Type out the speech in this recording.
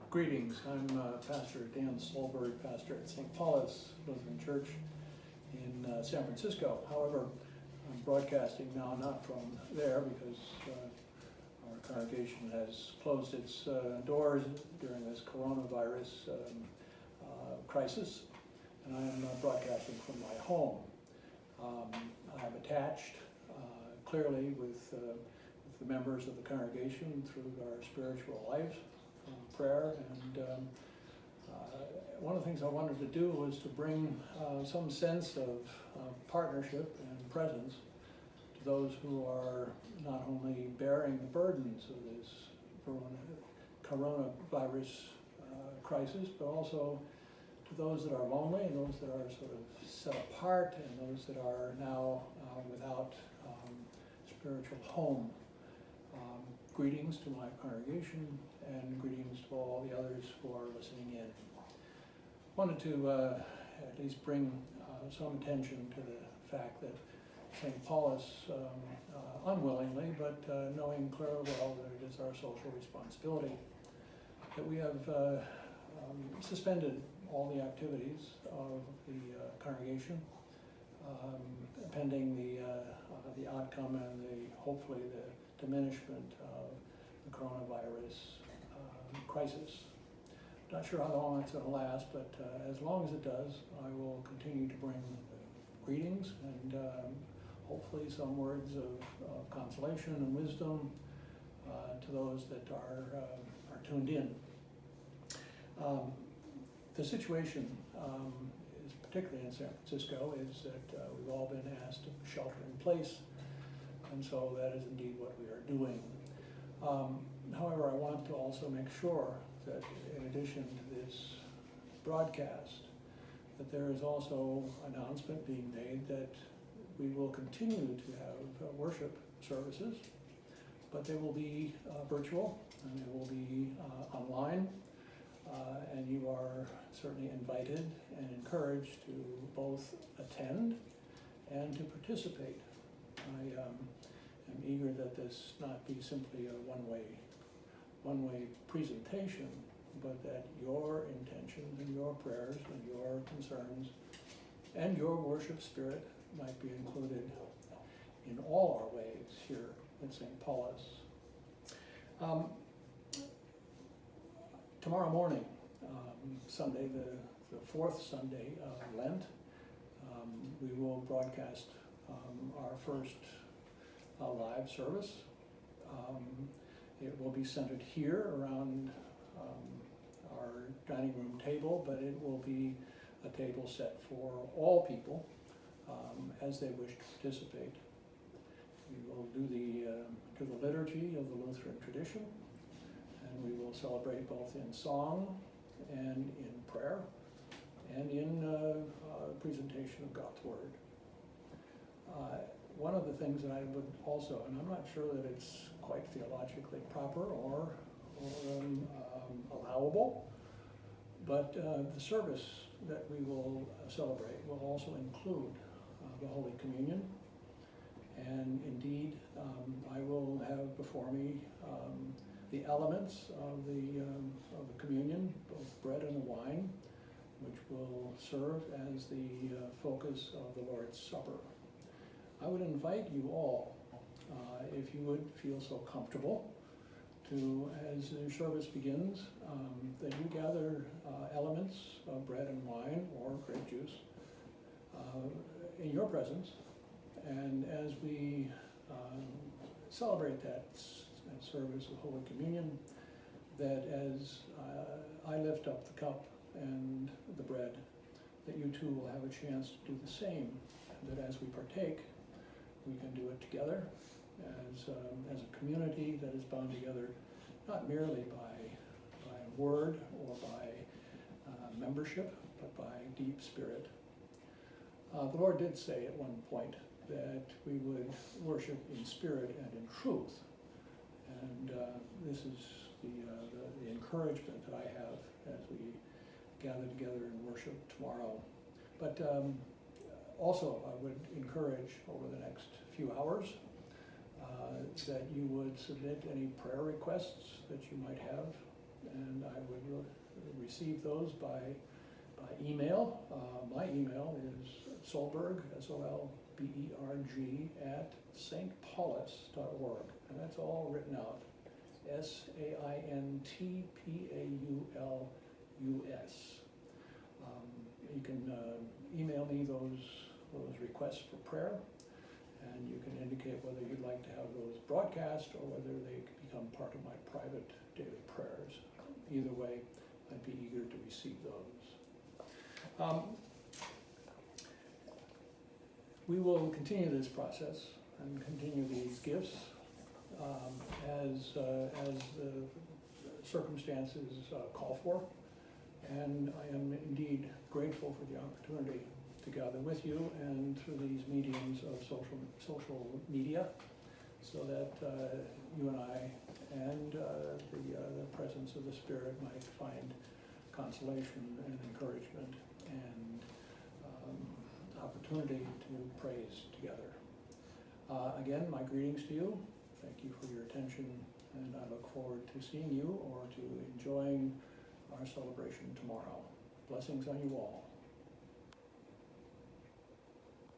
Greetings, I'm Pastor Dan Solberg, pastor at St. Paulus Lutheran Church in San Francisco. However, I'm broadcasting now not from there because our congregation has closed its doors during this coronavirus crisis, and I am broadcasting from my home. I'm attached clearly with the members of the congregation through our spiritual life, prayer, and one of the things I wanted to do was to bring some sense of partnership and presence to those who are not only bearing the burdens of this coronavirus crisis, but also to those that are lonely and those that are sort of set apart and those that are now without spiritual home. Greetings to my congregation and greetings to all the others who are listening in. Wanted to at least bring some attention to the fact that St. Paulus, unwillingly, but knowing clearly well that it is our social responsibility, that we have suspended all the activities of the congregation, pending the outcome and hopefully the diminishment of the coronavirus crisis. Not sure how long it's going to last, but as long as it does, I will continue to bring greetings and hopefully some words of consolation and wisdom to those that are tuned in. The situation is particularly in San Francisco is that we've all been asked to shelter in place, and so that is indeed what we are doing. However, I want to also make sure that in addition to this broadcast, that there is also an announcement being made that we will continue to have worship services, but they will be virtual and they will be online, and you are certainly invited and encouraged to both attend and to participate. I am eager that this not be simply a one-way presentation, but that your intentions and your prayers and your concerns and your worship spirit might be included in all our ways here at St. Paulus. Tomorrow morning, Sunday, the fourth Sunday of Lent, we will broadcast our first live service. It will be centered here around our dining room table, but it will be a table set for all people as they wish to participate. We will do the liturgy of the Lutheran tradition, and we will celebrate both in song and in prayer and in presentation of God's Word. One of the things that I would also, and I'm not sure that it's quite theologically proper or allowable, but the service that we will celebrate will also include the Holy Communion. And indeed, I will have before me the elements of the communion, both bread and wine, which will serve as the focus of the Lord's Supper. I would invite you all, if you would feel so comfortable, to, as the service begins, that you gather elements of bread and wine or grape juice in your presence, and as we celebrate that service of Holy Communion, that as I lift up the cup and the bread, that you too will have a chance to do the same, that as we partake, we can do it together as a community that is bound together, not merely by word or by membership, but by deep spirit. The Lord did say at one point that we would worship in spirit and in truth, and this is the encouragement that I have as we gather together and worship tomorrow. But also, I would encourage over the next few hours that you would submit any prayer requests that you might have, and I would receive those by email. My email is Solberg, SOLBERG, at stpaulus.org, and that's all written out. SAINTPAULUS. You can email me those requests for prayer, and you can indicate whether you'd like to have those broadcast or whether they become part of my private daily prayers. Either way, I'd be eager to receive those. We will continue this process and continue these gifts as the circumstances call for. And I am indeed grateful for the opportunity to gather with you and through these mediums of social media, so that you and I and the presence of the Spirit might find consolation and encouragement and opportunity to praise together. Again, my greetings to you. Thank you for your attention, and I look forward to seeing you or to enjoying our celebration tomorrow. Blessings on you all.